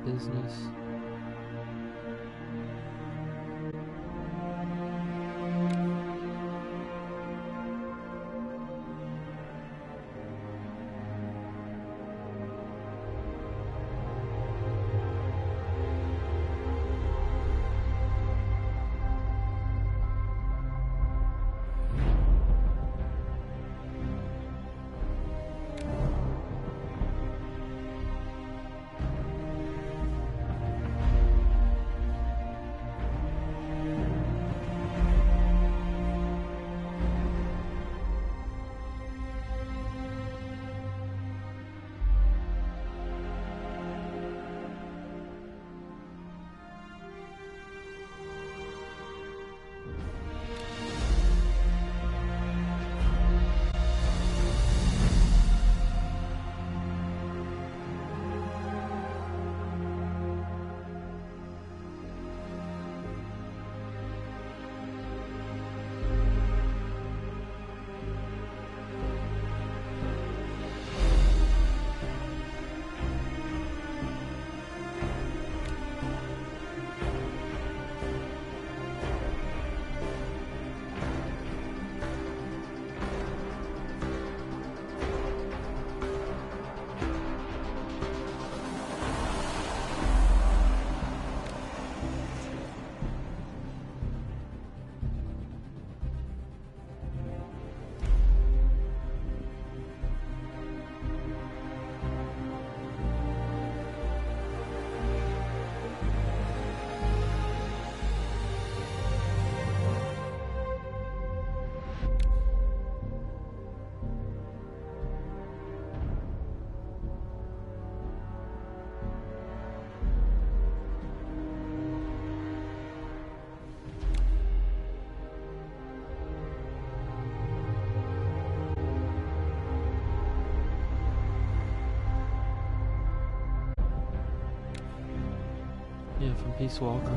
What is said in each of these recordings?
business. Yeah, from Peace Walker.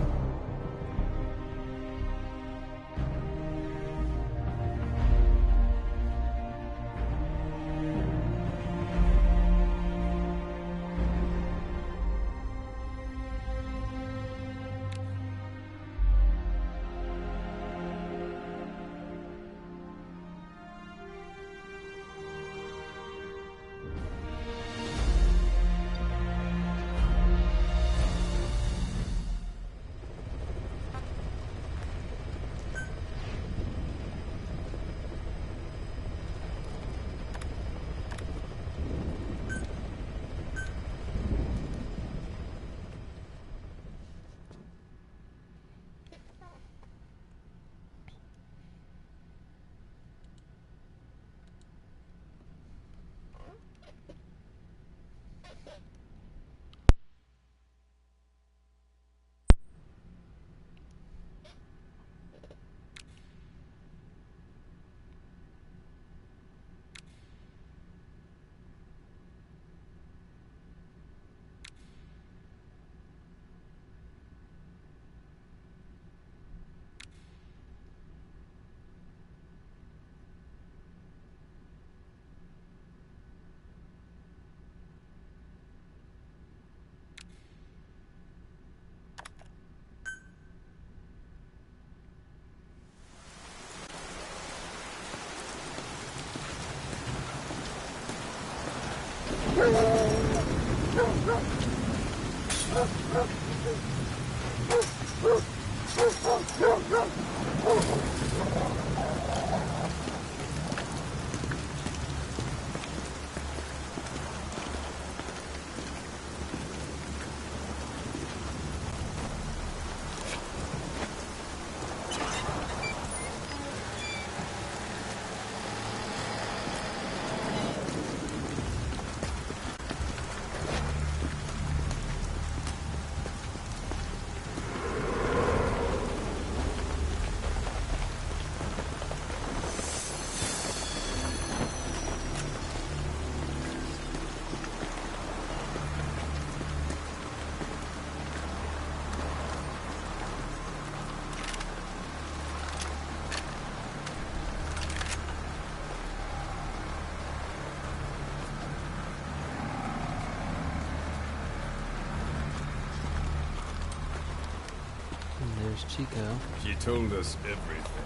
There's Chico. She told us everything.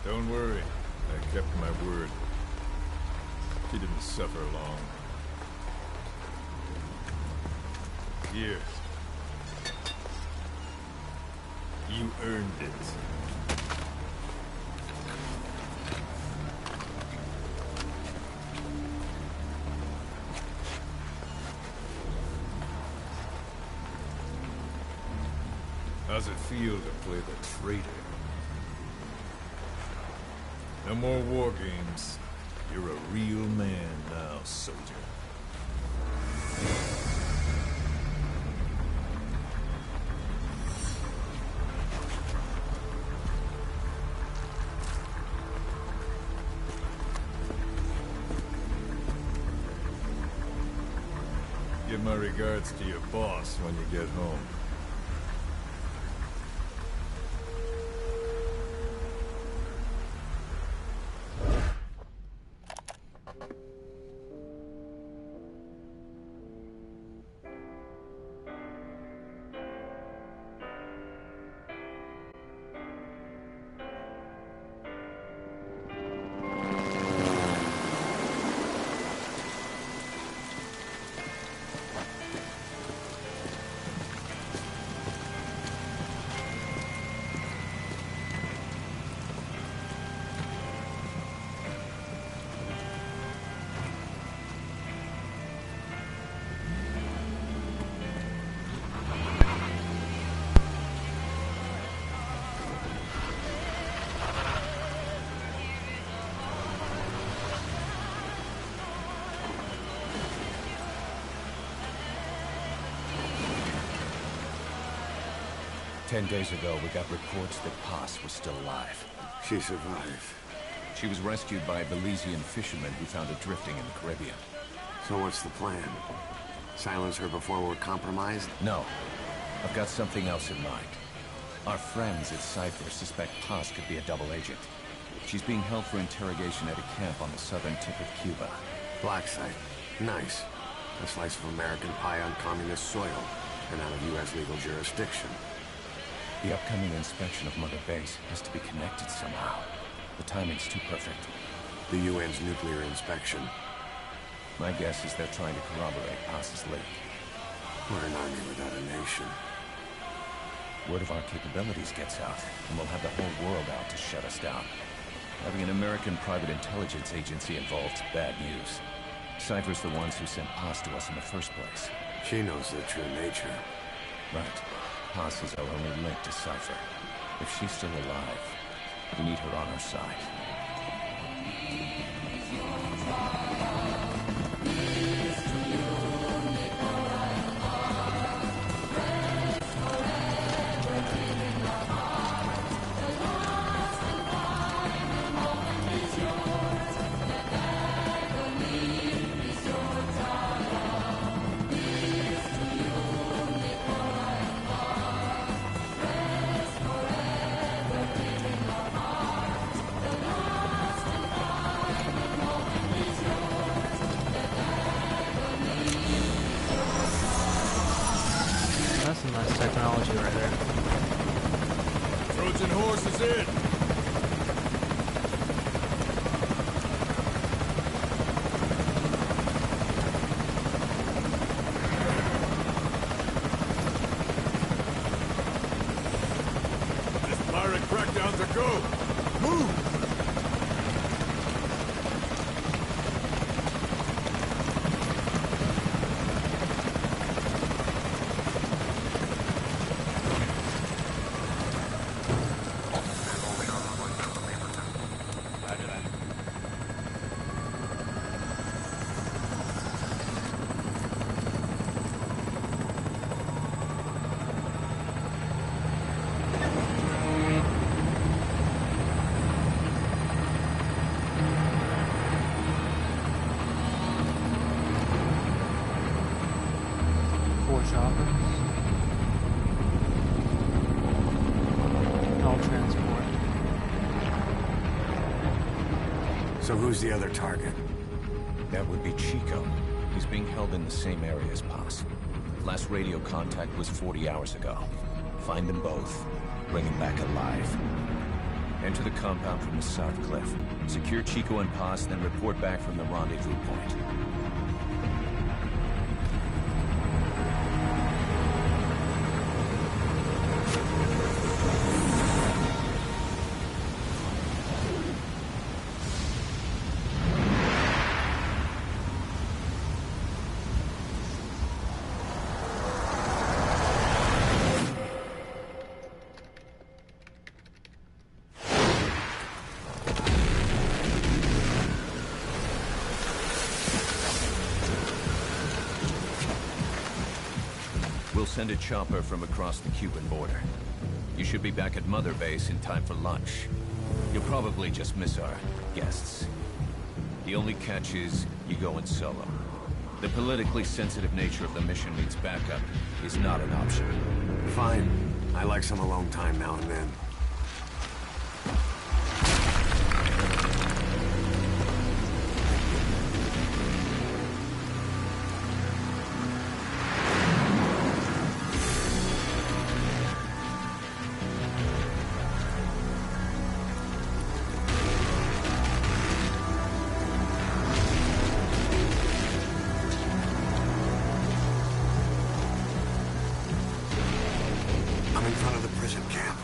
Don't worry, I kept my word. She didn't suffer long. Here. You earned it. How's it feel to play the traitor? No more war games. You're a real man now, soldier. Give my regards to your boss when you get home. Ten days ago, we got reports that Paz was still alive. She survived. She was rescued by a Belizean fisherman who found her drifting in the Caribbean. So what's the plan? Silence her before we're compromised? No. I've got something else in mind. Our friends at Cypher suspect Paz could be a double agent. She's being held for interrogation at a camp on the southern tip of Cuba. Black site. Nice. A slice of American pie on communist soil, and out of U.S. legal jurisdiction. The upcoming inspection of Mother Base has to be connected somehow. The timing's too perfect. The UN's nuclear inspection. My guess is they're trying to corroborate Paz's lead. We're an army without a nation. Word of our capabilities gets out, and we'll have the whole world out to shut us down. Having an American private intelligence agency involved's bad news. Cypher's the ones who sent Paz to us in the first place. She knows the true nature. Right. Paz is our only link to Cypher. If she's still alive, we need her on our side. That's some nice technology right there. Trojan horse is in! This pirate crackdown's a go! Move! Four choppers. All transport. So who's the other target? That would be Chico. He's being held in the same area as Paz. Last radio contact was 40 hours ago. Find them both. Bring them back alive. Enter the compound from the south cliff. Secure Chico and Paz, then report back from the rendezvous point. We'll send a chopper from across the Cuban border. You should be back at Mother Base in time for lunch. You'll probably just miss our guests. The only catch is you go in solo. The politically sensitive nature of the mission means backup is not an option. Fine. I like some alone time now and then. I'm in front of the prison camp.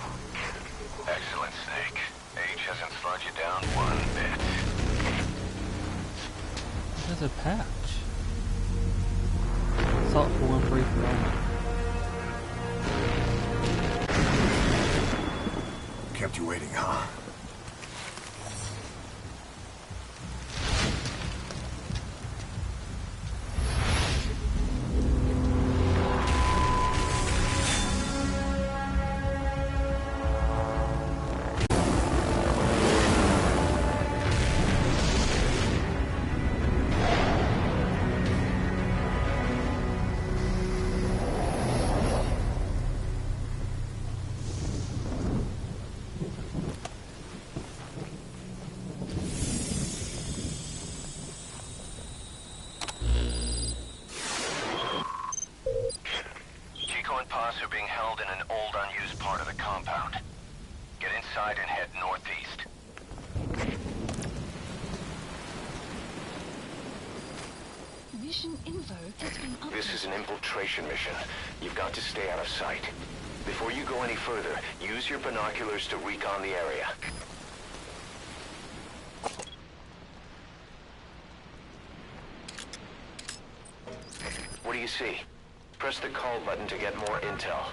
Excellent, Snake. Age hasn't slowed you down one bit. There's a patch. Thoughtful and brief moment. Kept you waiting, huh? Are being held in an old, unused part of the compound. Get inside and head northeast. Mission info has been updated. This is an infiltration mission. You've got to stay out of sight. Before you go any further, use your binoculars to recon the area. What do you see? Press the call button to get more intel.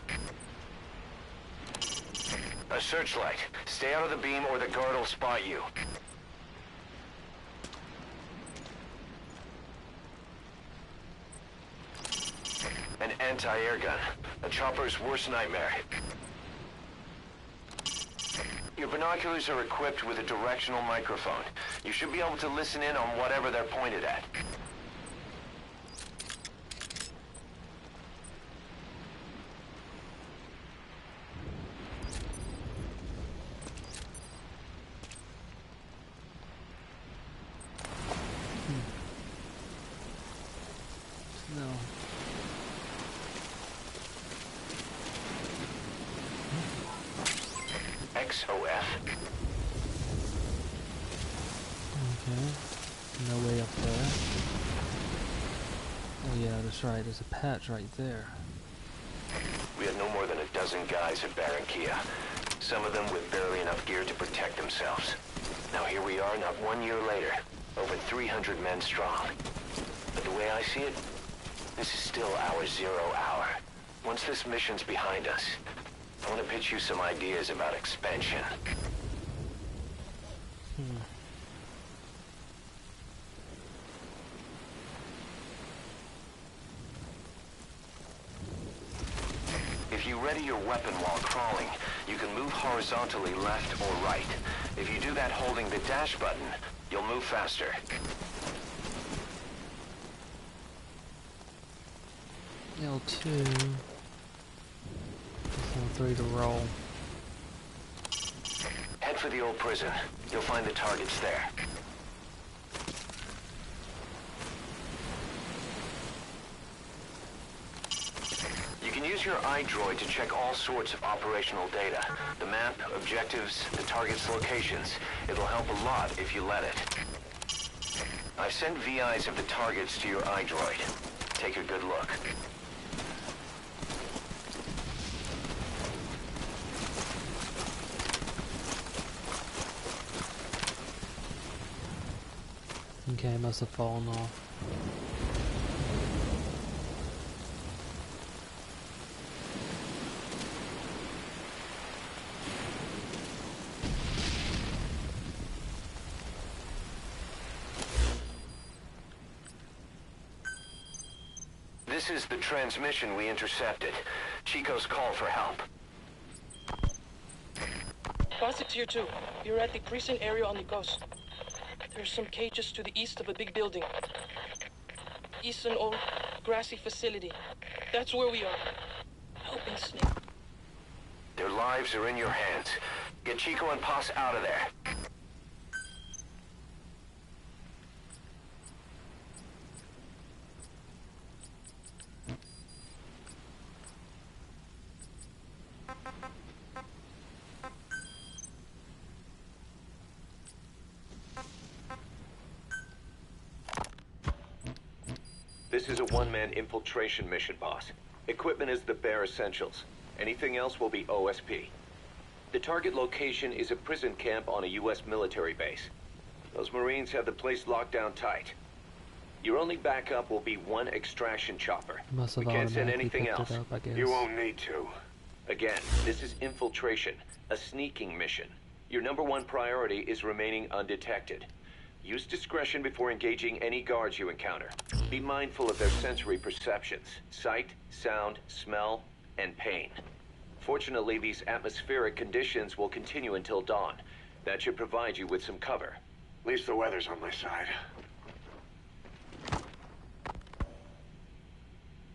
A searchlight. Stay out of the beam or the guard will spot you. An anti-air gun. A chopper's worst nightmare. Your binoculars are equipped with a directional microphone. You should be able to listen in on whatever they're pointed at. No. XOF. Okay. No way up there. Oh yeah, that's right. There's a patch right there. We had no more than a dozen guys at Barranquilla. Some of them with barely enough gear to protect themselves. Now here we are, not 1 year later. Over 300 men strong. But the way I see it, this is still our 0 hour. Once this mission's behind us, I want to pitch you some ideas about expansion. If you ready your weapon while crawling, you can move horizontally left or right. If you do that holding the dash button, you'll move faster. L2. L3 to roll. Head for the old prison. You'll find the targets there. can use your iDroid to check all sorts of operational data. The map, objectives, the target's locations. It'll help a lot if you let it. I've sent VIs of the targets to your iDroid. Take a good look. Okay, must have fallen off. This is the transmission we intercepted. Chico's call for help. Classic Tier 2. You're at the crescent area on the coast. There's some cages to the east of a big building. East an old grassy facility. That's where we are. Helping Snake. Their lives are in your hands. Get Chico and Paz out of there. This is a one-man infiltration mission, boss. Equipment is the bare essentials. Anything else will be OSP. The target location is a prison camp on a U.S. military base. Those Marines have the place locked down tight. Your only backup will be one extraction chopper. Must have We can't send automatically anything picked else. it up, I guess. You won't need to. Again, this is infiltration, a sneaking mission. Your #1 priority is remaining undetected. Use discretion before engaging any guards you encounter. Be mindful of their sensory perceptions: sight, sound, smell, and pain. Fortunately, these atmospheric conditions will continue until dawn. That should provide you with some cover. At least the weather's on my side.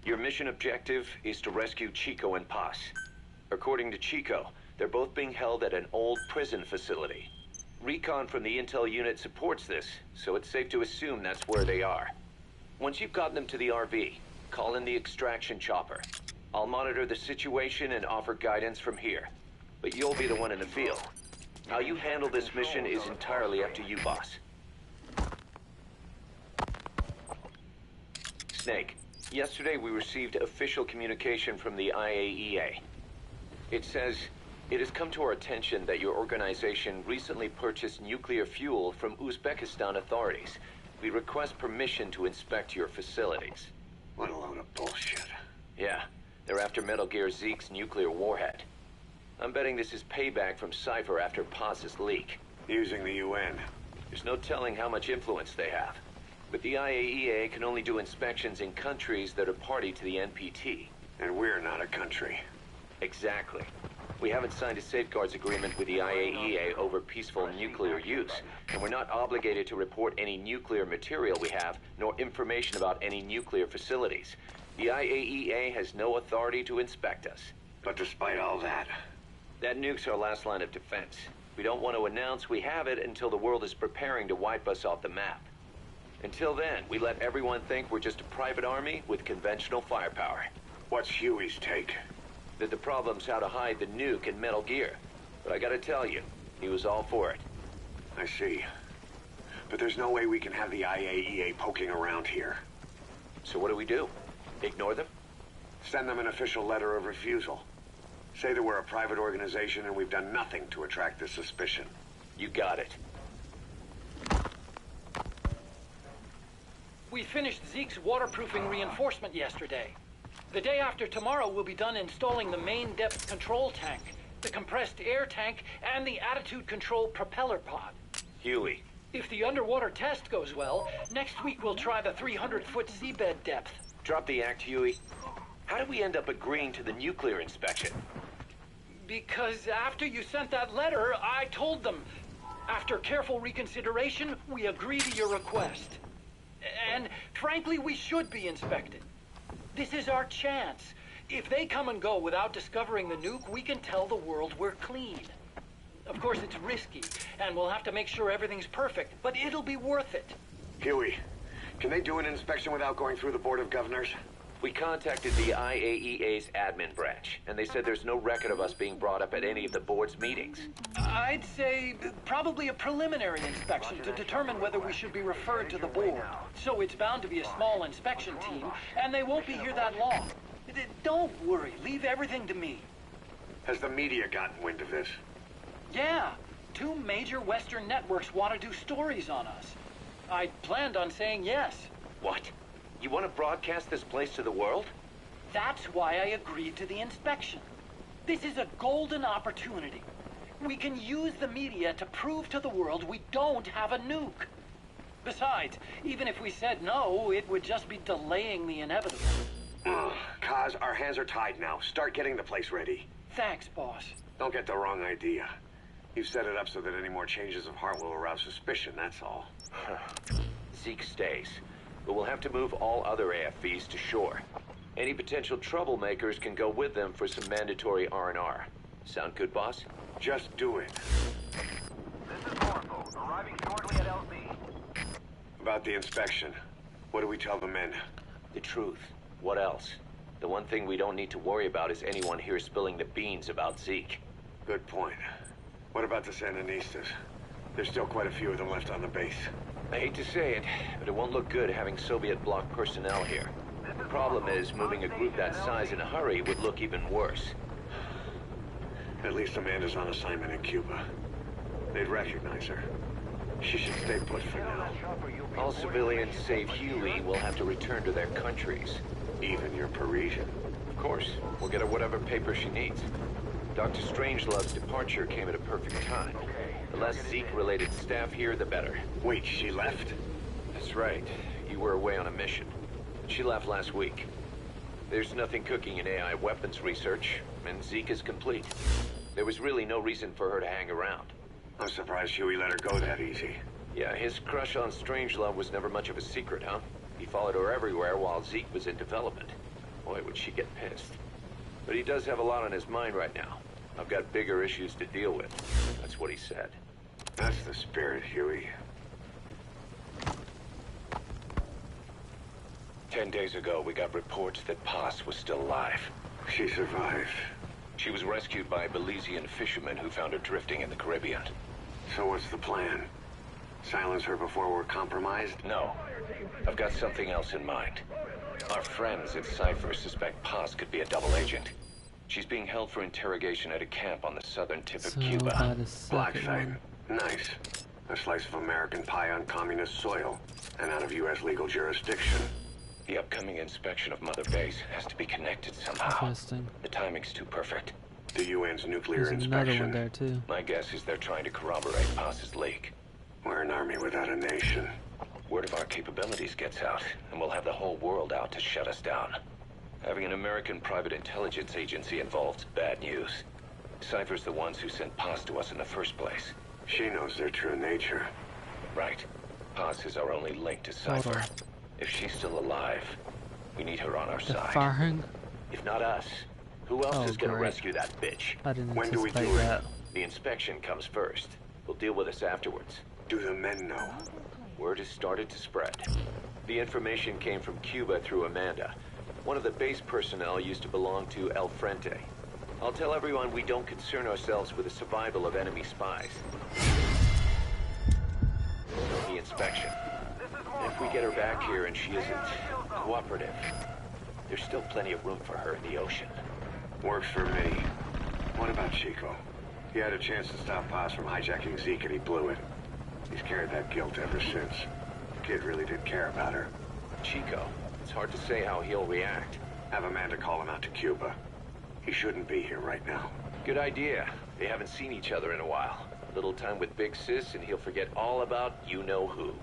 Your mission objective is to rescue Chico and Paz. According to Chico, they're both being held at an old prison facility. Recon from the intel unit supports this, so it's safe to assume that's where they are. Once you've gotten them to the RV, call in the extraction chopper. I'll monitor the situation and offer guidance from here, but you'll be the one in the field. How you handle this mission is entirely up to you, boss. Snake, yesterday we received official communication from the IAEA. It says, "It has come to our attention that your organization recently purchased nuclear fuel from Uzbekistan authorities. We request permission to inspect your facilities." What a load of bullshit. Yeah, they're after Metal Gear Zeke's nuclear warhead. I'm betting this is payback from Cypher after Paz's leak. Using the UN. There's no telling how much influence they have. But the IAEA can only do inspections in countries that are party to the NPT. And we're not a country. Exactly. We haven't signed a safeguards agreement with the IAEA over peaceful nuclear use, and we're not obligated to report any nuclear material we have, nor information about any nuclear facilities. The IAEA has no authority to inspect us. But despite all that, That nuke's our last line of defense. We don't want to announce we have it until the world is preparing to wipe us off the map. Until then, we let everyone think we're just a private army with conventional firepower. what's Huey's take? That the problem's how to hide the nuke in Metal Gear. But I gotta tell you, he was all for it. I see. But there's no way we can have the IAEA poking around here. So what do? Ignore them? Send them an official letter of refusal. Say that we're a private organization and we've done nothing to attract their suspicion. You got it. We finished Zeke's waterproofing reinforcement yesterday. The day after tomorrow, we'll be done installing the main depth control tank, the compressed air tank, and the attitude control propeller pod. Huey. If the underwater test goes well, next week we'll try the 300-foot seabed depth. Drop the act, Huey. How did we end up agreeing to the nuclear inspection? Because after you sent that letter, I told them. After careful reconsideration, we agree to your request. And frankly, we should be inspected. This is our chance. If they come and go without discovering the nuke, we can tell the world we're clean. Of course, it's risky, and we'll have to make sure everything's perfect, but it'll be worth it. Huey, can they do an inspection without going through the Board of Governors? We contacted the IAEA's admin branch, and they said there's no record of us being brought up at any of the board's meetings. I'd say probably a preliminary inspection to determine whether we should be referred to the board. So it's bound to be a small inspection team, and they won't be here that long. Don't worry, leave everything to me. Has the media gotten wind of this? Yeah, 2 major Western networks want to do stories on us. I planned on saying yes. What? You want to broadcast this place to the world? That's why I agreed to the inspection. This is a golden opportunity. We can use the media to prove to the world we don't have a nuke. Besides, even if we said no, it would just be delaying the inevitable. Kaz, our hands are tied now. Start getting the place ready. Thanks, boss. Don't get the wrong idea. You've set it up so that any more changes of heart will arouse suspicion, that's all. Zeke stays, but we'll have to move all other AFVs to shore. Any potential troublemakers can go with them for some mandatory R&R. Sound good, boss? Just do it. This is Morpho, arriving shortly at LZ. About the inspection, what do we tell the men? The truth. What else? The one thing we don't need to worry about is anyone here spilling the beans about Zeke. Good point. What about the Sandinistas? There's still quite a few of them left on the base. I hate to say it, but it won't look good having Soviet bloc personnel here. The problem is, moving a group that size in a hurry would look even worse. At least Amanda's on assignment in Cuba. They'd recognize her. She should stay put for now. All civilians save Huey will have to return to their countries. Even your Parisian? Of course. We'll get her whatever paper she needs. Dr. Strangelove's departure came at a perfect time. The less Zeke-related staff here, the better. Wait, she left? That's right. You were away on a mission. She left last week. There's nothing cooking in AI weapons research, and Zeke is complete. There was really no reason for her to hang around. I'm surprised Huey let her go that easy. Yeah, his crush on Strangelove was never much of a secret, huh? He followed her everywhere while Zeke was in development. Boy, would she get pissed. But he does have a lot on his mind right now. I've got bigger issues to deal with. That's what he said. That's the spirit, Huey. 10 days ago, we got reports that Paz was still alive. She survived. She was rescued by Belizean fishermen who found her drifting in the Caribbean. So what's the plan? Silence her before we're compromised? No. I've got something else in mind. Our friends at Cypher suspect Paz could be a double agent. She's being held for interrogation at a camp on the southern tip of Cuba. Black site. Nice. A slice of American pie on communist soil, and out of U.S. legal jurisdiction. The upcoming inspection of Mother Base has to be connected somehow. Interesting. The timing's too perfect. The UN's nuclear There's inspection. another one there too. My guess is they're trying to corroborate Paz's leak. We're an army without a nation. Word of our capabilities gets out, and we'll have the whole world out to shut us down. Having an American private intelligence agency involved's bad news. Cypher's the ones who sent Paz to us in the first place. She knows their true nature. Right. Paz is our only link to Hold Cypher. on. If she's still alive, we need her on our The side. firing? If not us, who else Oh, is gonna great. rescue that bitch? I didn't When do we anticipate do it? that. The inspection comes first. We'll deal with us afterwards. Do the men know? Word has started to spread. The information came from Cuba through Amanda. One of the base personnel used to belong to El Frente. I'll tell everyone we don't concern ourselves with the survival of enemy spies. The inspection. If we get her back here and she isn't cooperative, there's still plenty of room for her in the ocean. Works for me. What about Chico? He had a chance to stop Paz from hijacking Zeke and he blew it. He's carried that guilt ever since. The kid really did care about her. Chico, it's hard to say how he'll react. Have Amanda call him out to Cuba. He shouldn't be here right now. Good idea. They haven't seen each other in a while. A little time with Big Sis and he'll forget all about you-know-who.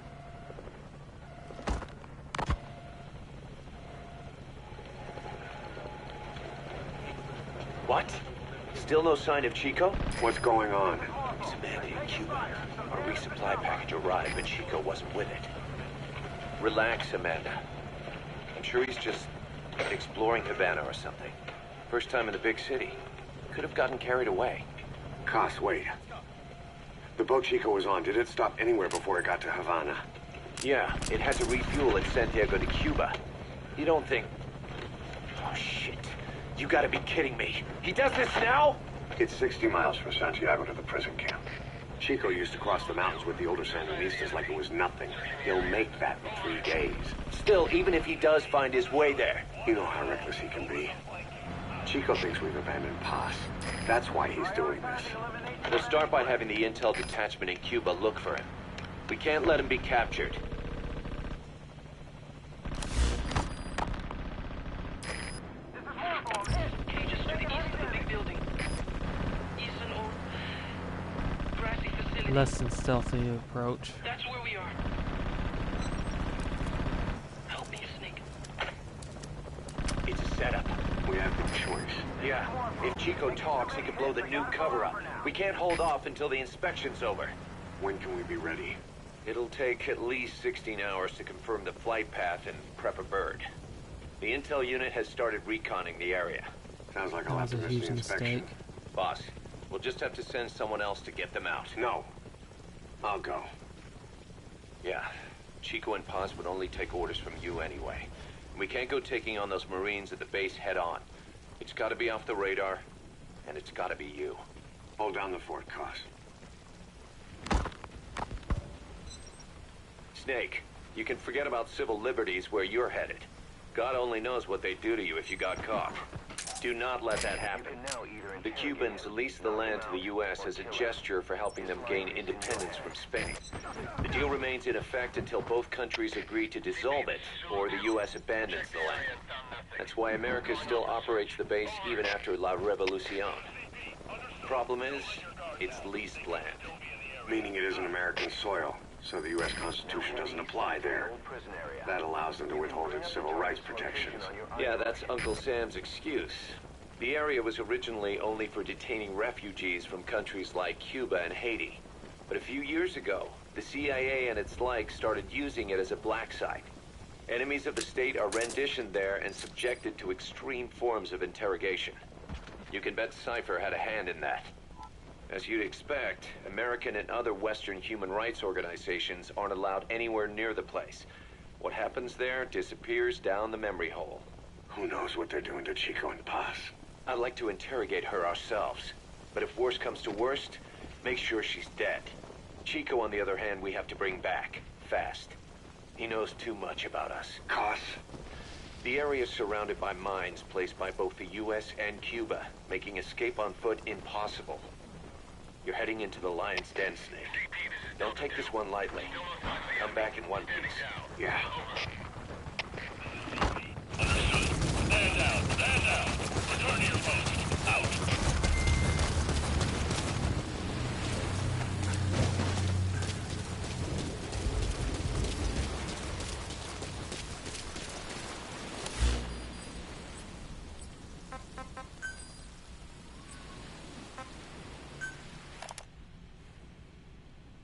What? Still no sign of Chico? What's going on? It's Amanda in Cuba. Our resupply package arrived, but Chico wasn't with it. Relax, Amanda. I'm sure he's just exploring Havana or something. First time in the big city. Could have gotten carried away. Koss, wait. The boat Chico was on, did it stop anywhere before it got to Havana? Yeah, it had to refuel at Santiago de Cuba. You don't think... Oh, shit. You gotta be kidding me. He does this now? It's 60 miles from Santiago to the prison camp. Chico used to cross the mountains with the older Sandinistas like it was nothing. He'll make that in 3 days. Still, even if he does find his way there. You know how reckless he can be. Chico thinks we've abandoned Paz. That's why he's doing this. We'll start by having the intel detachment in Cuba look for him. We can't let him be captured. Cages to the east of the big building. Eastern old grassy facility. Less than stealthy approach. That's where we are. Help me, Snake. It's a setup. We have no choice. Yeah. If Chico talks, he could blow the new cover up. We can't hold off until the inspection's over. When can we be ready? It'll take at least 16 hours to confirm the flight path and prep a bird. The intel unit has started reconning the area. Sounds like That I'll have was to a miss huge the inspection. mistake. Boss, we'll just have to send someone else to get them out. No. I'll go. Yeah. Chico and Paz would only take orders from you anyway. We can't go taking on those Marines at the base head on. It's gotta be off the radar, and it's gotta be you. Hold down the fort, Cos. Snake, you can forget about civil liberties where you're headed. God only knows what they'd do to you if you got caught. Do not let that happen. The Cubans leased the land to the U.S. as a gesture for helping them gain independence from Spain. The deal remains in effect until both countries agree to dissolve it, or the U.S. abandons the land. That's why America still operates the base even after La Revolucion. Problem is, it's leased land. Meaning it isn't American soil, so the U.S. Constitution doesn't apply there. That allows them to withhold its civil rights protections. Yeah, that's Uncle Sam's excuse. The area was originally only for detaining refugees from countries like Cuba and Haiti. But a few years ago, the CIA and its like started using it as a black site. Enemies of the state are renditioned there and subjected to extreme forms of interrogation. You can bet Cypher had a hand in that. As you'd expect, American and other Western human rights organizations aren't allowed anywhere near the place. What happens there disappears down the memory hole. Who knows what they're doing to Chico and Paz? I'd like to interrogate her ourselves. But if worst comes to worst, make sure she's dead. Chico, on the other hand, we have to bring back. Fast. He knows too much about us. Cos? The area is surrounded by mines placed by both the U.S. and Cuba, making escape on foot impossible. You're heading into the Lion's Den, Snake. Don't take this one lightly. Come back in one piece. Yeah. Stand down! Stand down! Return to your post! Out!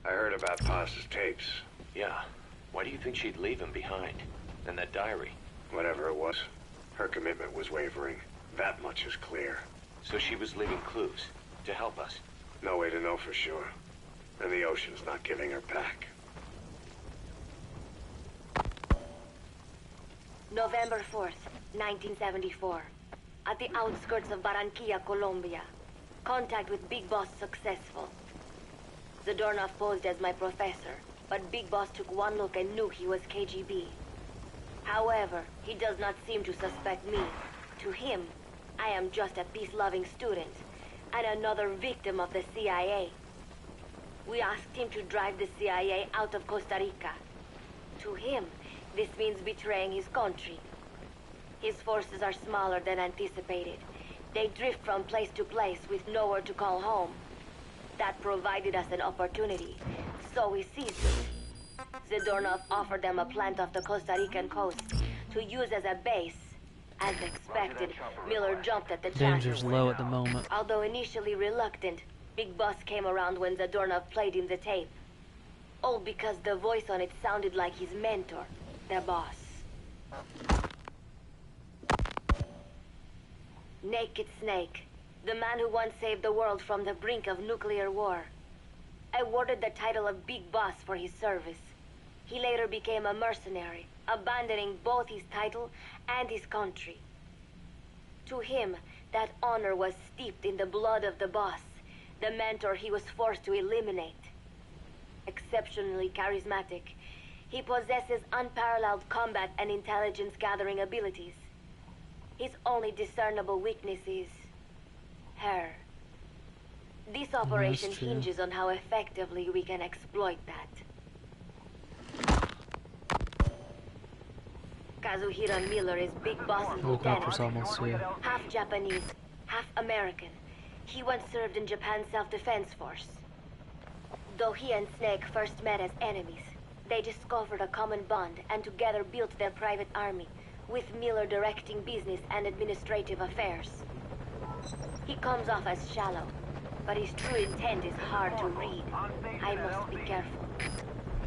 I heard about Paz's tapes. Yeah. Why do you think she'd leave him behind? And that diary? Whatever it was, her commitment was wavering. That much is clear. So she was leaving clues to help us. No way to know for sure. And the ocean's not giving her back. November 4th, 1974. At the outskirts of Barranquilla, Colombia. Contact with Big Boss successful. Zadornov posed as my professor, but Big Boss took one look and knew he was KGB. However, he does not seem to suspect me. To him, I am just a peace-loving student, and another victim of the CIA. We asked him to drive the CIA out of Costa Rica. To him, this means betraying his country. His forces are smaller than anticipated. They drift from place to place with nowhere to call home. That provided us an opportunity, so we seized it. Zadornov offered them a plant off the Costa Rican coast to use as a base. As expected, Miller jumped at the Danger's chance. low at the moment. Although initially reluctant, Big Boss came around when Zadornov played him the tape. All because the voice on it sounded like his mentor, the boss. Naked Snake, the man who once saved the world from the brink of nuclear war. Awarded the title of Big Boss for his service. He later became a mercenary, abandoning both his title and his country. To him, that honor was steeped in the blood of the boss, the mentor he was forced to eliminate. Exceptionally charismatic, he possesses unparalleled combat and intelligence-gathering abilities. His only discernible weakness is her. This operation hinges on how effectively we can exploit that. Kazuhira Miller is Big Boss's Helicopter's lieutenant. almost here. Half Japanese, half American. He once served in Japan's self-defense force. Though he and Snake first met as enemies, they discovered a common bond and together built their private army, with Miller directing business and administrative affairs. He comes off as shallow, but his true intent is hard to read. I must be careful.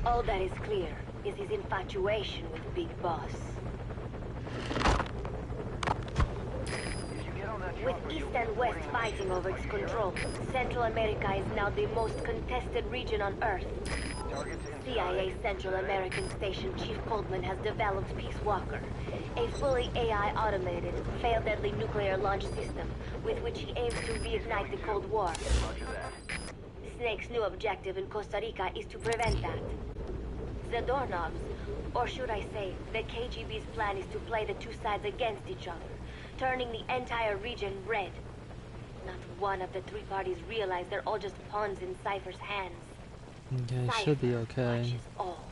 All that is clear is his infatuation with Big Boss. With East and West fighting over its control, Central America is now the most contested region on Earth. CIA Central American Station Chief Coldman has developed Peace Walker, a fully AI-automated, fail-deadly nuclear launch system with which he aims to reignite the Cold War. Snake's new objective in Costa Rica is to prevent that. Zadornov's, or should I say, the KGB's plan is to play the two sides against each other, turning the entire region red. Not one of the three parties realize they're all just pawns in Cypher's hands. Okay, should be okay. All.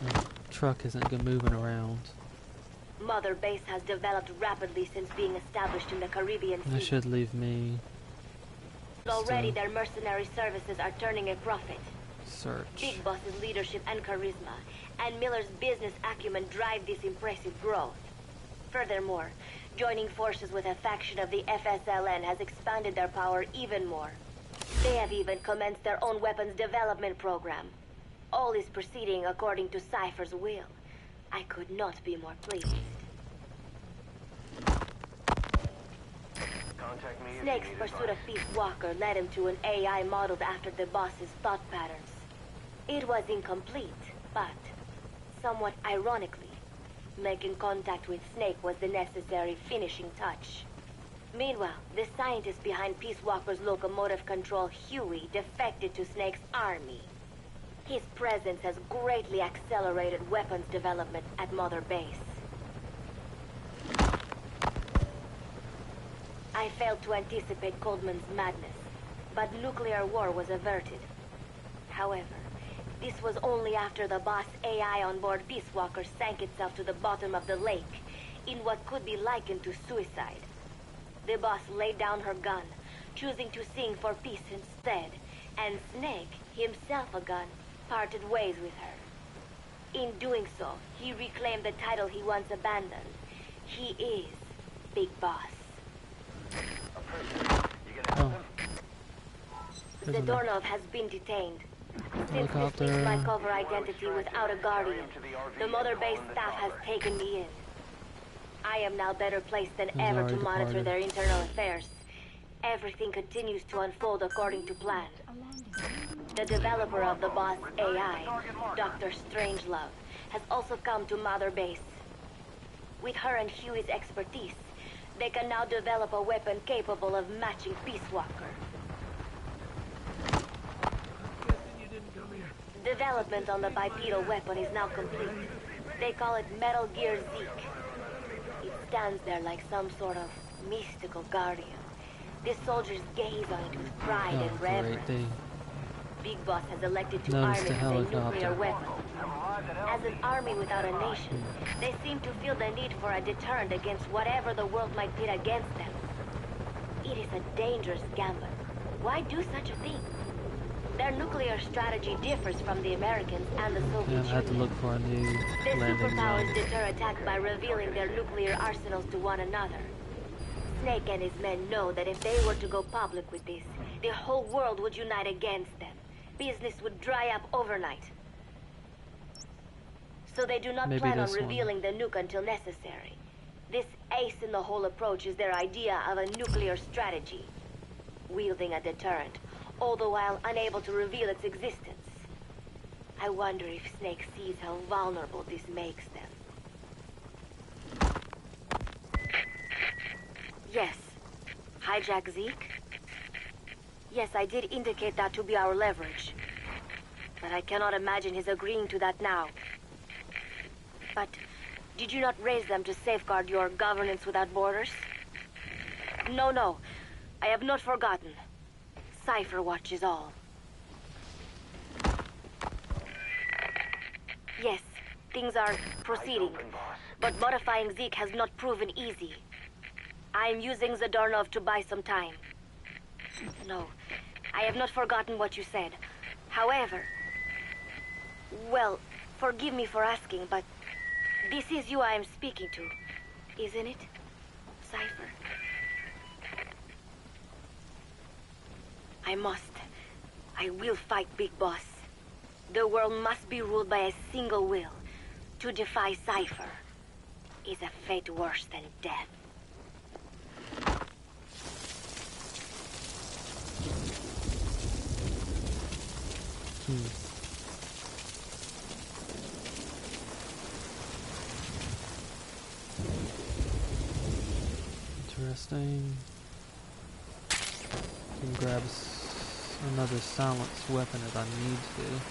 The truck isn't moving around. Mother Base has developed rapidly since being established in the Caribbean Sea. That should leave me. Already their mercenary services are turning a profit. Search. Big Boss's leadership and charisma, and Miller's business acumen drive this impressive growth. Furthermore, joining forces with a faction of the FSLN has expanded their power even more. They have even commenced their own weapons development program. All is proceeding according to Cypher's will. I could not be more pleased. Snake's pursuit of Peace Walker led him to an AI modeled after the boss's thought patterns. It was incomplete, but, somewhat ironically, making contact with Snake was the necessary finishing touch. Meanwhile, the scientist behind Peace Walker's locomotive control, Huey, defected to Snake's army. His presence has greatly accelerated weapons development at Mother Base. I failed to anticipate Coldman's madness, but nuclear war was averted. However, this was only after the boss AI on board Peace Walker sank itself to the bottom of the lake, in what could be likened to suicide. The boss laid down her gun, choosing to sing for peace instead, and Snake, himself a gun, parted ways with her. In doing so, he reclaimed the title he once abandoned. He is Big Boss. Oh. Zadornov has been detained. Since mistakes my cover identity without a guardian, the Mother Base staff has taken me in. I am now better placed than ever to monitor their internal affairs. Everything continues to unfold according to plan. The developer of the boss AI, Dr. Strangelove, has also come to Mother Base. With her and Huey's expertise, they can now develop a weapon capable of matching Peace Walker. Development on the bipedal weapon is now complete. They call it Metal Gear Zeke. It stands there like some sort of mystical guardian. The soldiers gaze on it with pride and reverence. Big Boss has elected to arm it with a nuclear weapon. As an army without a nation, they seem to feel the need for a deterrent against whatever the world might pit against them. It is a dangerous gamble. Why do such a thing? Their nuclear strategy differs from the Americans and the Soviet Union. I had to look for a new The landing superpowers zone. deter attack by revealing their nuclear arsenals to one another. Snake and his men know that if they were to go public with this, the whole world would unite against them. Business would dry up overnight. So they do not plan on revealing the nuke until necessary. This ace-in-the-hole approach is their idea of a nuclear strategy. Wielding a deterrent, all the while unable to reveal its existence. I wonder if Snake sees how vulnerable this makes them. Hijack Zeke? Yes, I did indicate that to be our leverage. But I cannot imagine his agreeing to that now. But did you not raise them to safeguard your governance without borders? No, no. I have not forgotten. Cypher Watch is all. Yes, things are proceeding. But modifying Zeke has not proven easy. I am using Zadornov to buy some time. No, I have not forgotten what you said. However... Well, forgive me for asking, but... This is you I am speaking to, isn't it, Cypher? I will fight Big Boss. The world must be ruled by a single will. To defy Cypher is a fate worse than death. Interesting. Can grab another silenced weapon if I need to.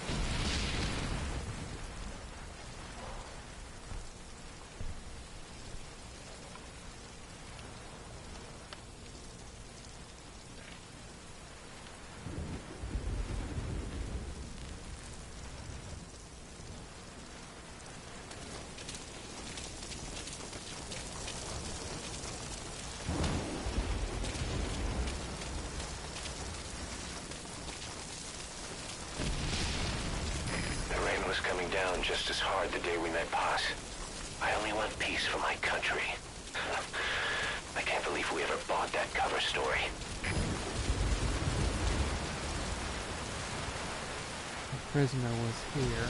Just as hard the day we met Paz. I only want peace for my country. I can't believe we ever bought that cover story. The prisoner was here.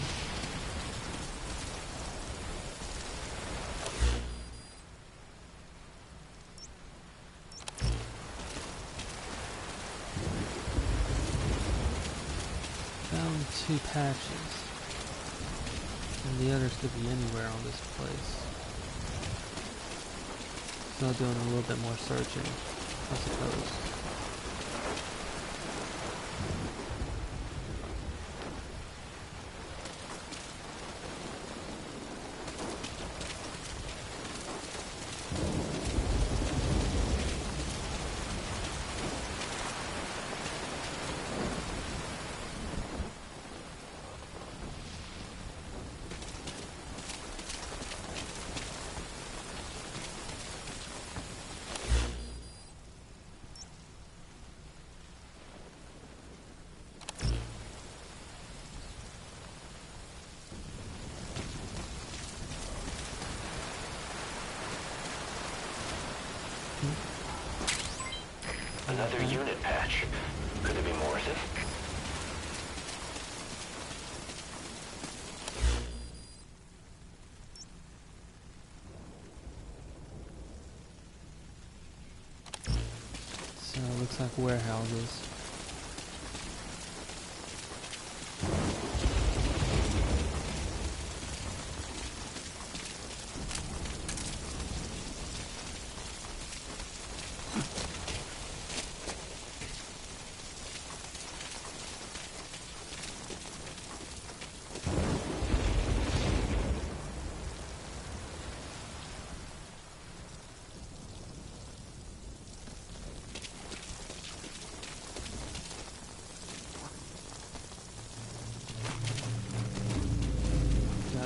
Found 2 patches. And the others could be anywhere on this place. So doing a little bit more searching, I suppose. Another unit patch. Could there be more of it? So it looks like warehouses.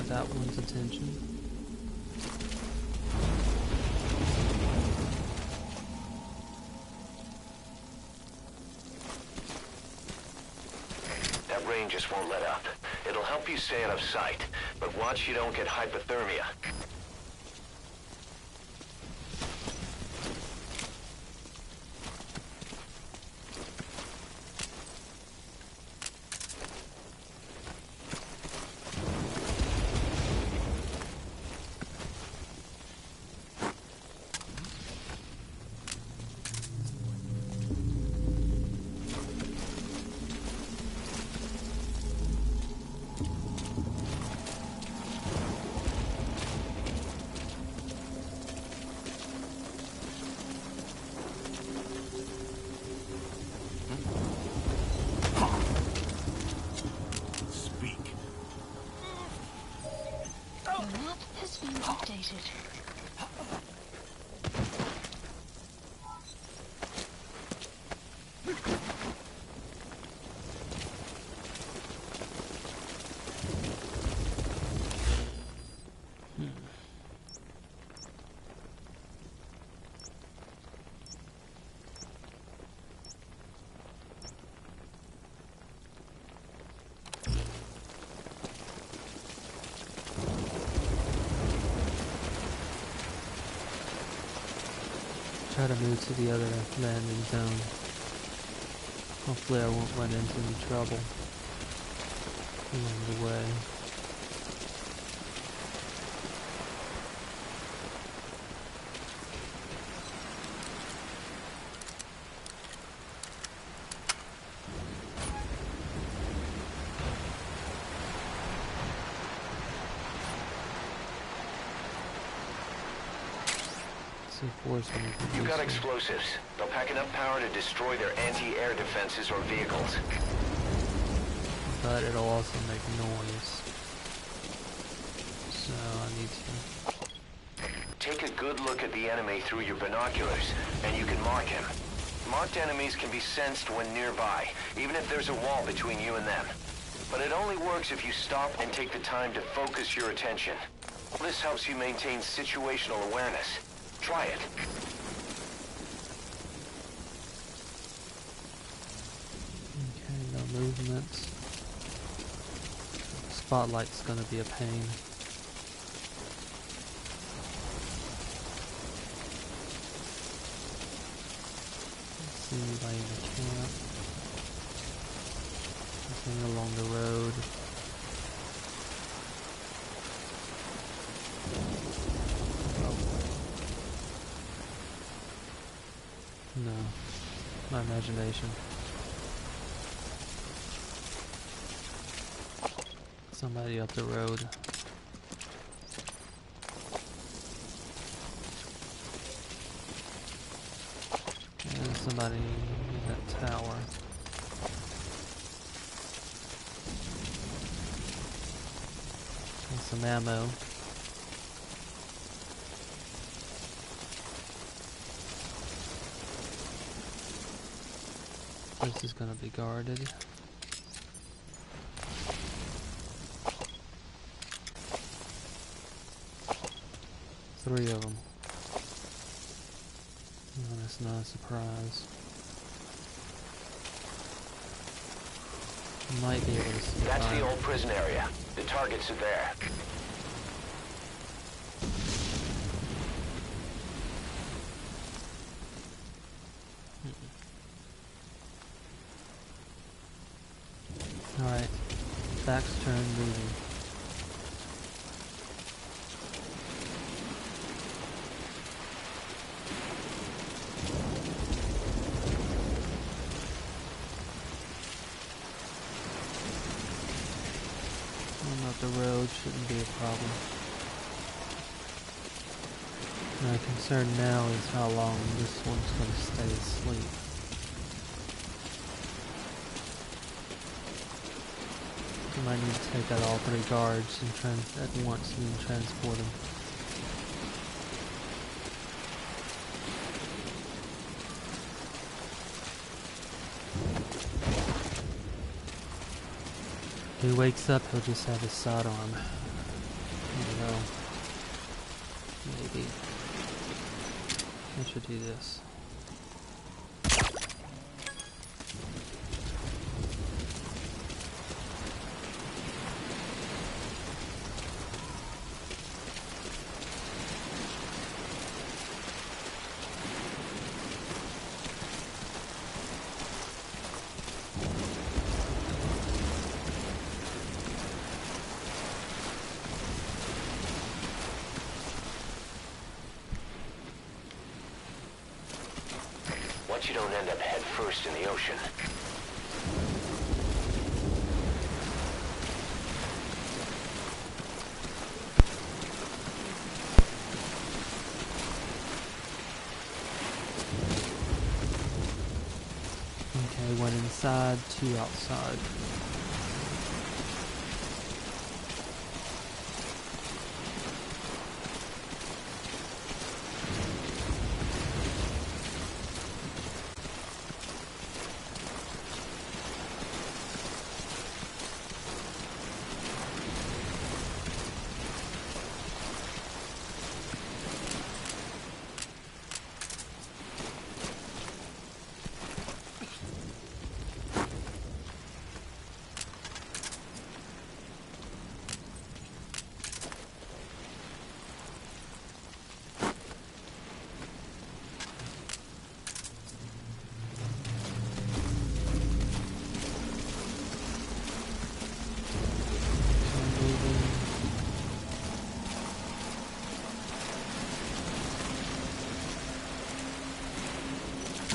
That one's attention. That rain just won't let up. It'll help you stay out of sight, but watch you don't get hypothermia. activated. Try to move to the other landing zone. Hopefully I won't run into any trouble along the way. You've got explosives. They'll pack enough power to destroy their anti-air defenses or vehicles. But it'll also make noise. So I need to... Take a good look at the enemy through your binoculars, and you can mark him. Marked enemies can be sensed when nearby, even if there's a wall between you and them. But it only works if you stop and take the time to focus your attention. This helps you maintain situational awareness. Try it. Okay, no movements. Spotlight's gonna be a pain. Let's see anybody in the camp. Nothing along the road. No, my imagination. Somebody up the road. And somebody in that tower. And some ammo. This is gonna be guarded. Three of them. Oh, that's not a surprise. Might be able to see. That's the old prison area. The targets are there. Alright, back's turned, moving. Going up the road shouldn't be a problem. My concern now is how long this one's going to stay asleep. I might need to take out all three guards and at once and then transport them. If he wakes up, he'll just have his sidearm. I don't know. Maybe. I should do this. You don't end up head first in the ocean. Okay, one inside, two outside.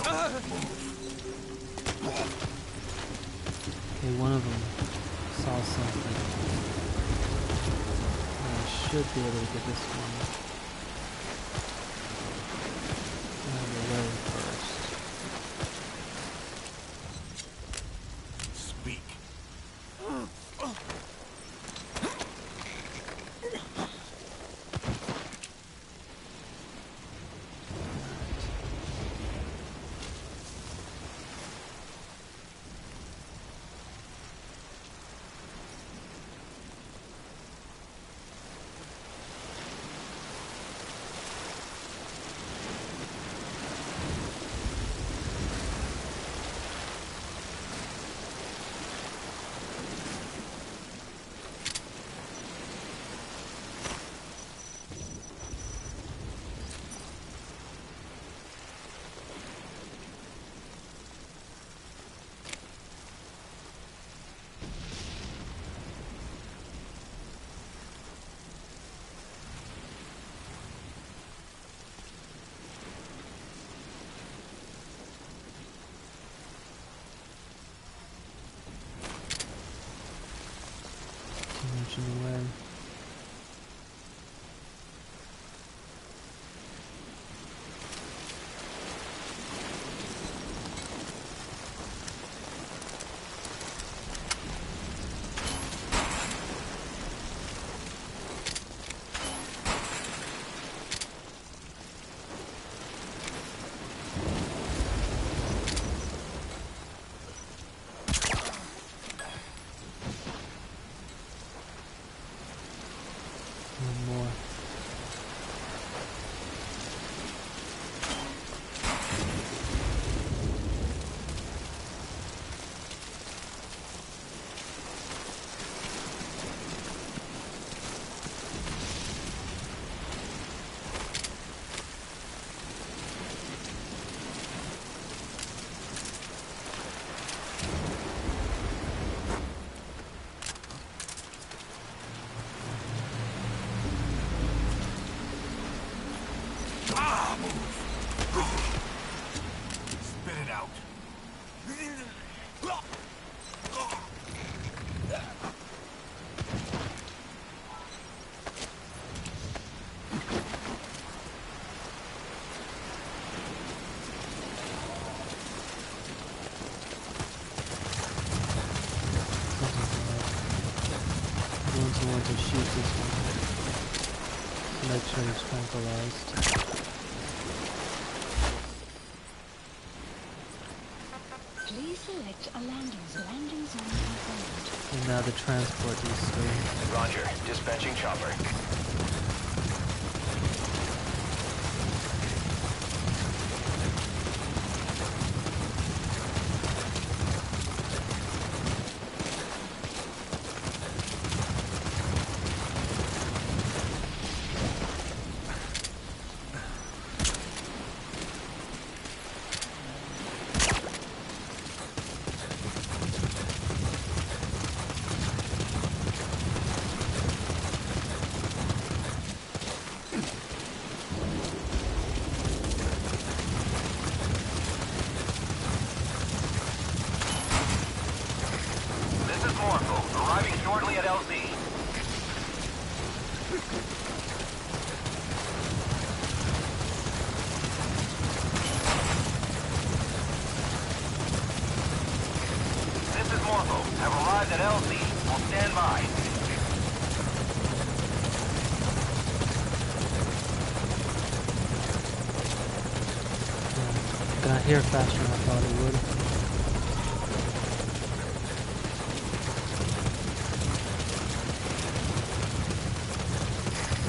Okay, one of them saw something. I should be able to get this one out of the way first. Speak. Too much in the way. One more. Spit it out. I'm going to want to shoot this one. Make sure he's tranquilized. Please select a landing zone. Landing zone confirmed. And now to transport these three. Roger. Dispatching chopper. This is Morpho, arriving shortly at LZ. This is Morpho. Have arrived at LZ. Will stand by. Got here faster than I thought it would.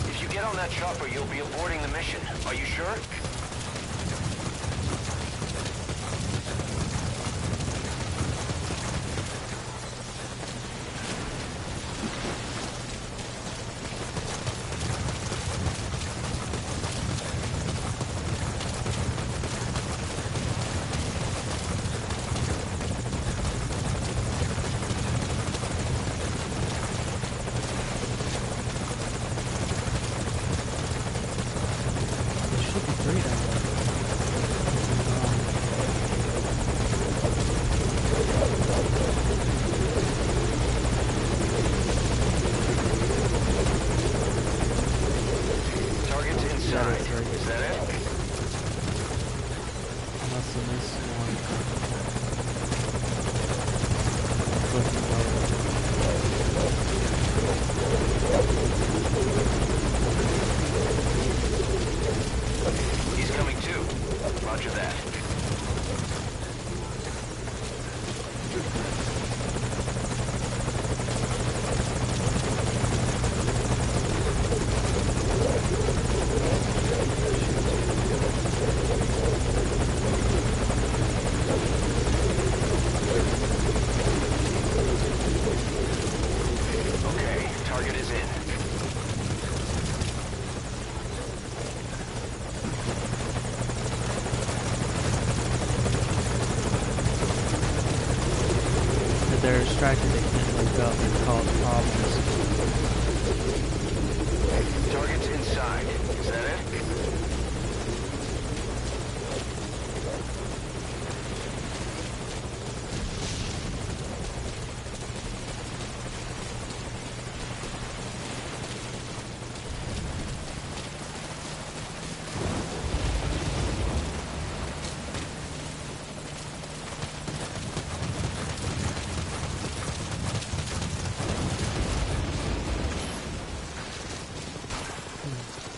If you get on that chopper, you'll be aborting the mission. Are you sure? It should be great. in this one. Looking lower. He's coming too. Roger that. Okay, target is in. If they're distracted, they can't wake up and cause problems. Target's inside. Is that it?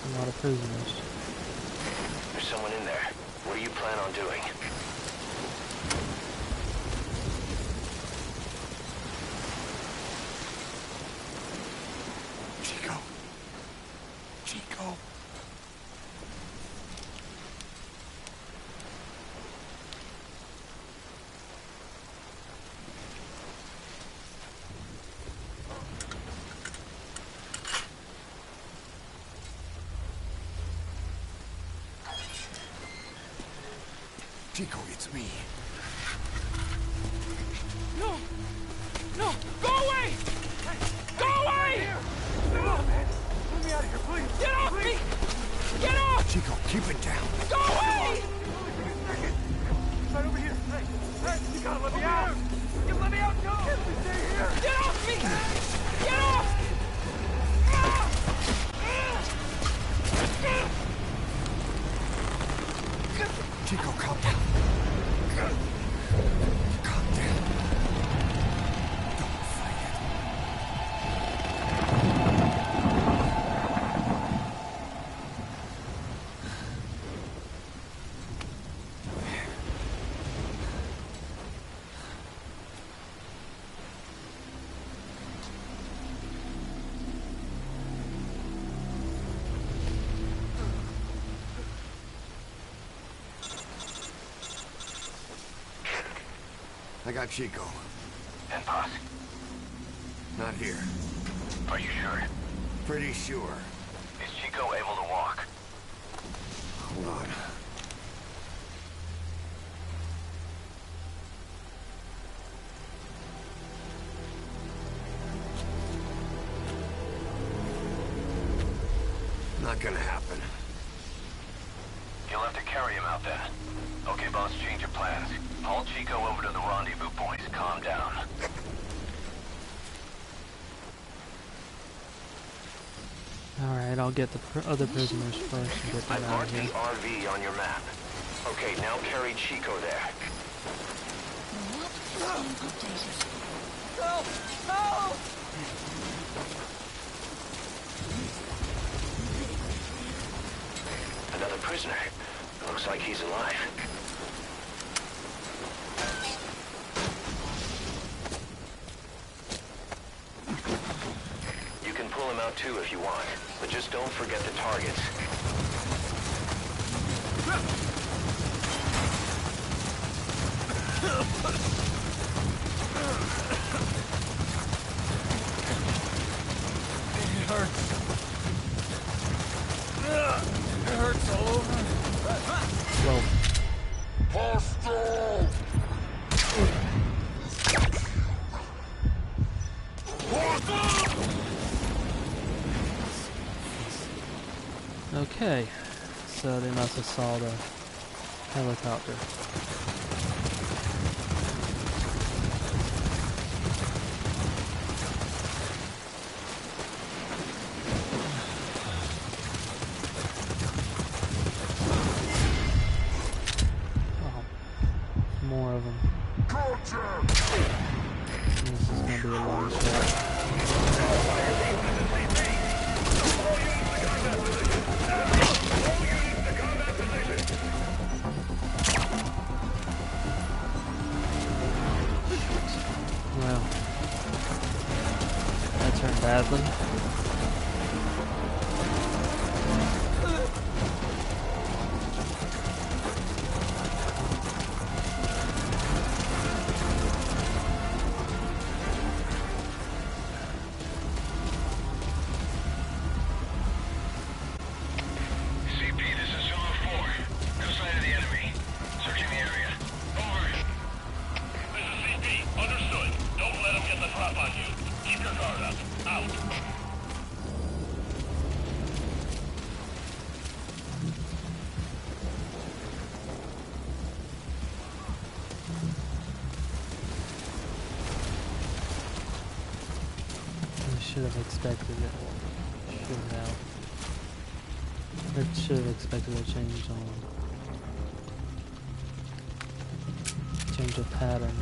A lot of prisoners. There's someone in there. What do you plan on doing? Chico. Chico. Chico, it's me. No! No! Go away! Go away! No, man. Let me out of here, please. Get off me! Get off! Chico, keep it down. Go away! Right over here. Hey, you gotta let me out. You let me out, too. Stay here. Get off me! Get off! Chico, calm down. Calm down. Don't fight it. I got Chico. And Paz? Not here. Are you sure? Pretty sure. Is Chico able to walk? Hold on. Not gonna happen. You'll have to carry him out then. Okay, boss, change your plans. Haul Chico over to the rendezvous point. Calm down. Alright, I'll get the other prisoners first and get I them out marked of the here. RV on your map. Okay, now carry Chico there. What is being updated? Help! Help! Another prisoner. Looks like he's alive. You can pull him out too if you want, but just don't forget the targets. It hurts. It hurts all over. Well, okay, so they must have saw the helicopter. more of them. This is gonna be a long shot. Well, that turned badly. Should have expected it. Should have expected a change of pattern.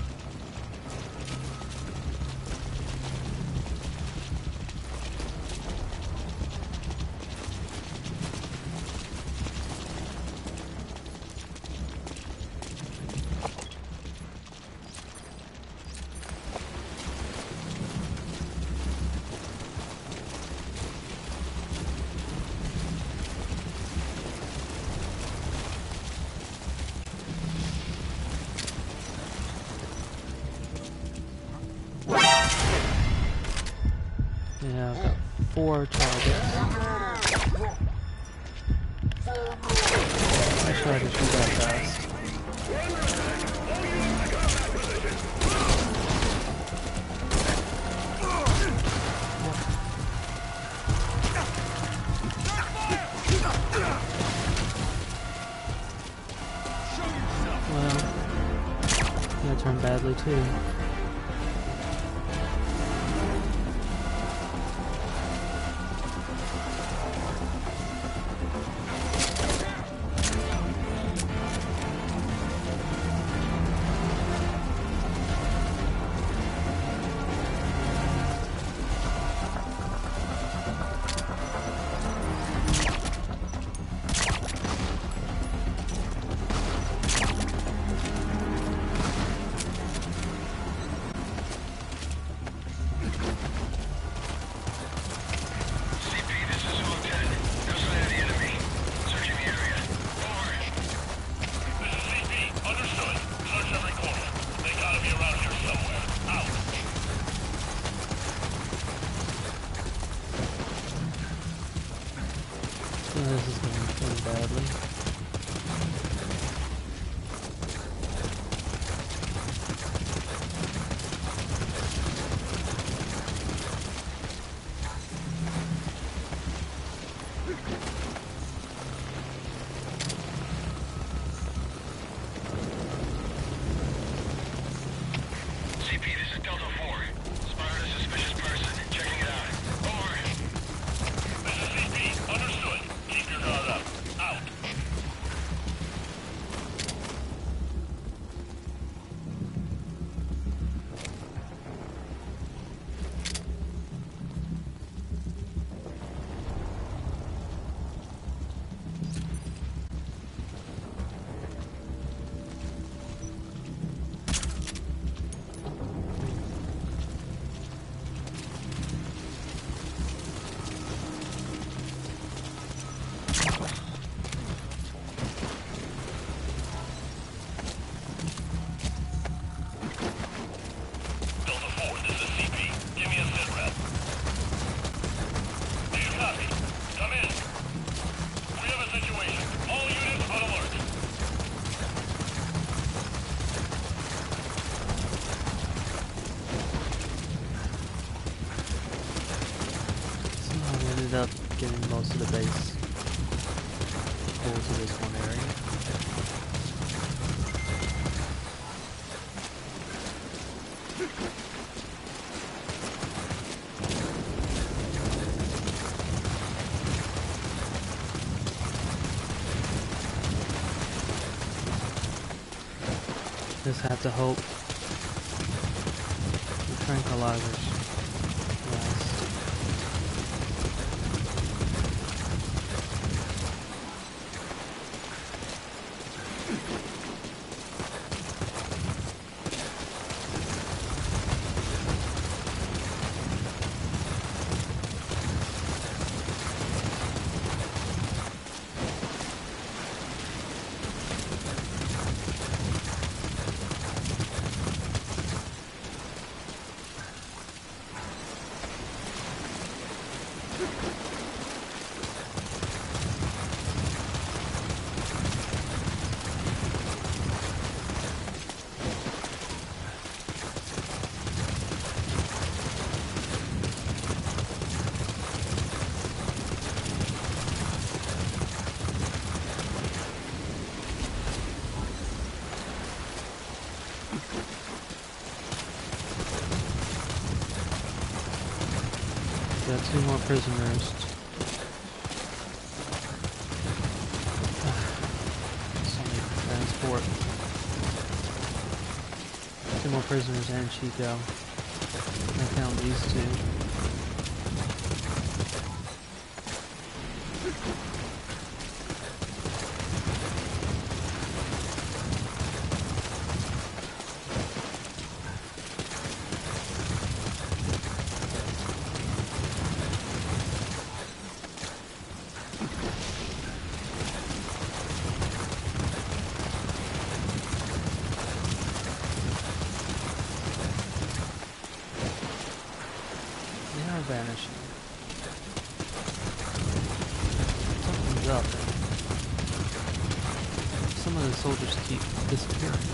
Yeah, I've got 4 targets. I try to shoot that fast. Well, that turned badly too. This is going badly. CP, this is Delta 4. Spotted a suspicious person. Checking it out. Over. This is CP. Understood. Keep your guard up. Out. Up getting most of the base pulled to this one area. Just have to hope. The tranquilizers last. Got 2 more prisoners. Transport. 2 more prisoners and Chico. I found these 2. Vanishing. Something's up. Some of the soldiers keep disappearing.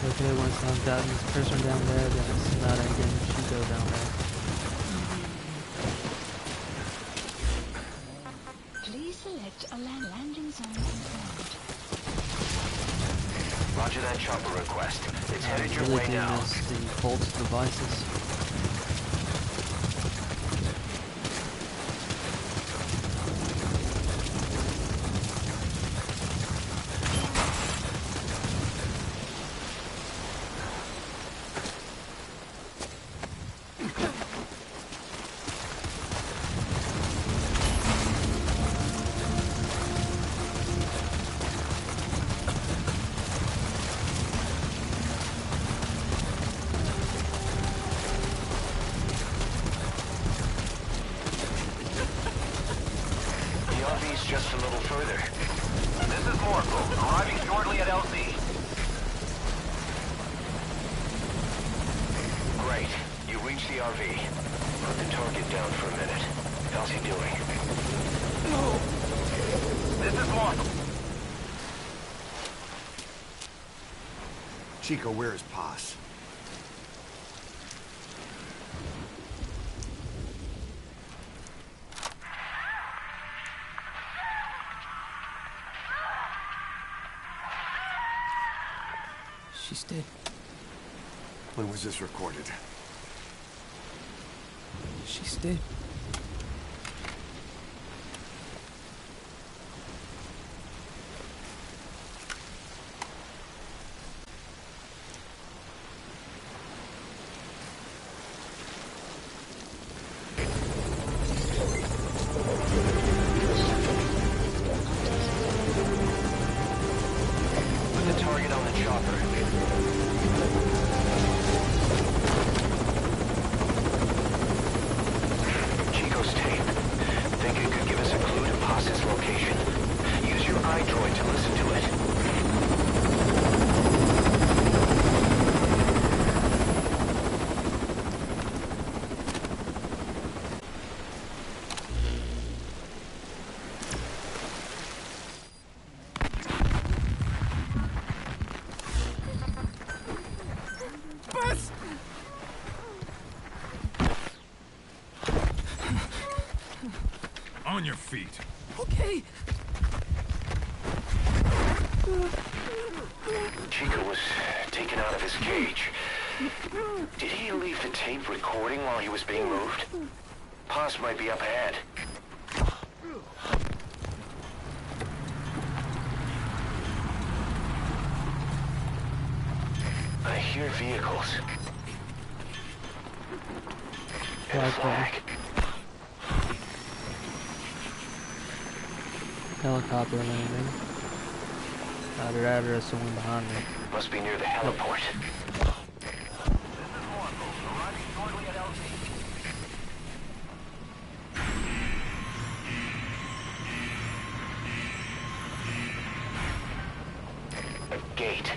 Okay, once I've gotten this person down there, then it's not getting Chico down there. Please select a landing zone confirmed. Roger that chopper request. It's headed your really way do now. miss the Bolt's devices. Just a little further. This is Morphle, arriving shortly at LZ. Great. You reached the RV. Put the target down for a minute. How's he doing? This is Morphle. Chico, where is Paz? She's dead. When was this recorded? She's dead. On your feet. Okay. Chico was taken out of his cage. Did he leave the tape recording while he was being moved? Paz might be up ahead. I hear vehicles. And a flag. Helicopter landing. There's someone behind me. Must be near the heliport. A gate.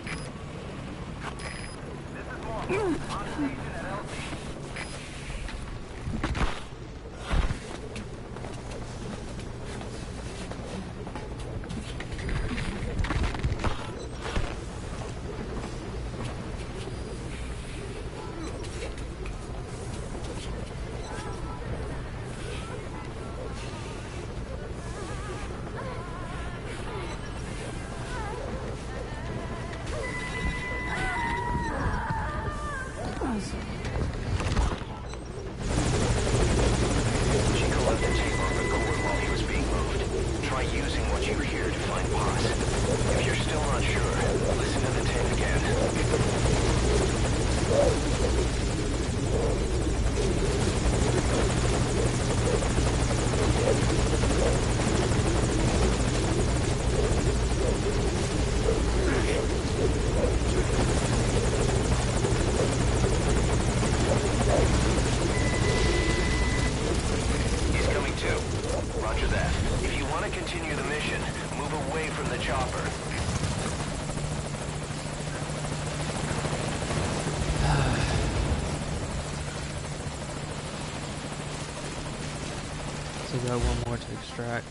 Got one more to extract.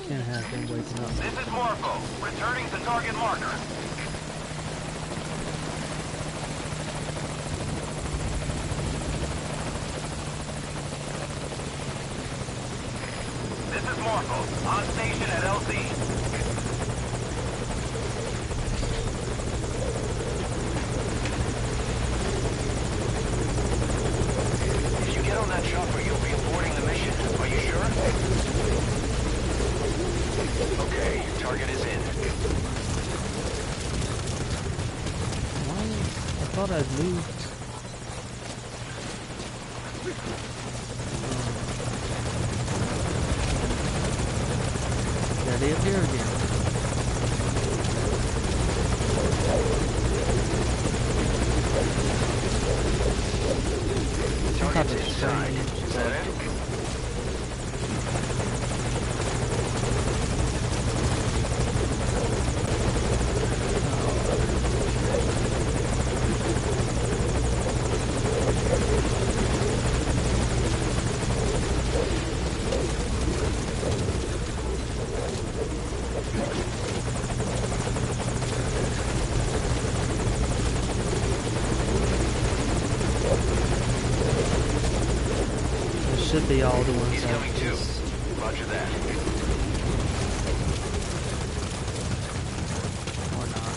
Can't have him waking up. This is Morpho, returning to target marker. This is Morpho, on station at LZ. If you get on that chopper, you'll be aborting the mission. Are you sure? Okay, target is in. Why? I thought I'd moved. There they appear again. Target's inside. Is that it? Should be all the ones He's coming too. Roger that. Or not.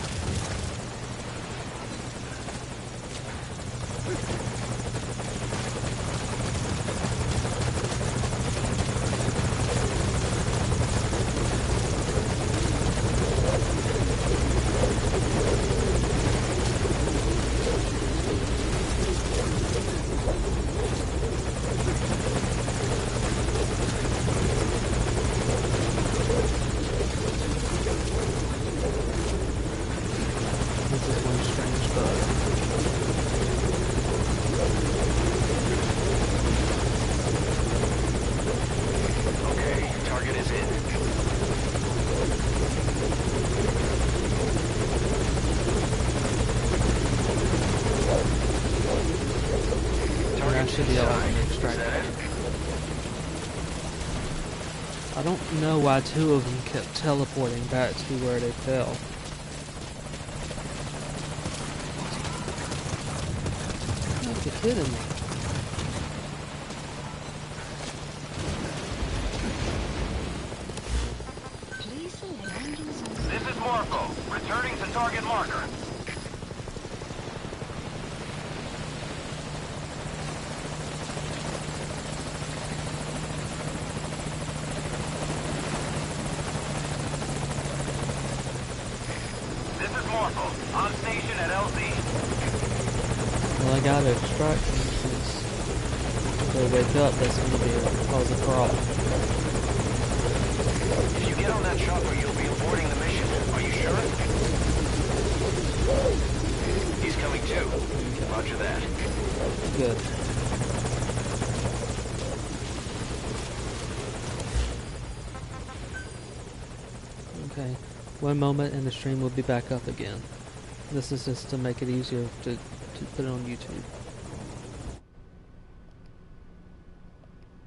I should be able to extract that. I don't know why two of them kept teleporting back to where they fell. You're kidding me. Please select landing zone. This is Morpho, returning to target marker. This is Morpho, on station at LZ. Well, I gotta extract them since if they wake up, that's gonna be cause a problem. If you get on that chopper, you'll be aborting the mission. Are you sure? He's coming too. Roger that. Good. Okay. One moment and the stream will be back up again. This is just to make it easier to put it on YouTube.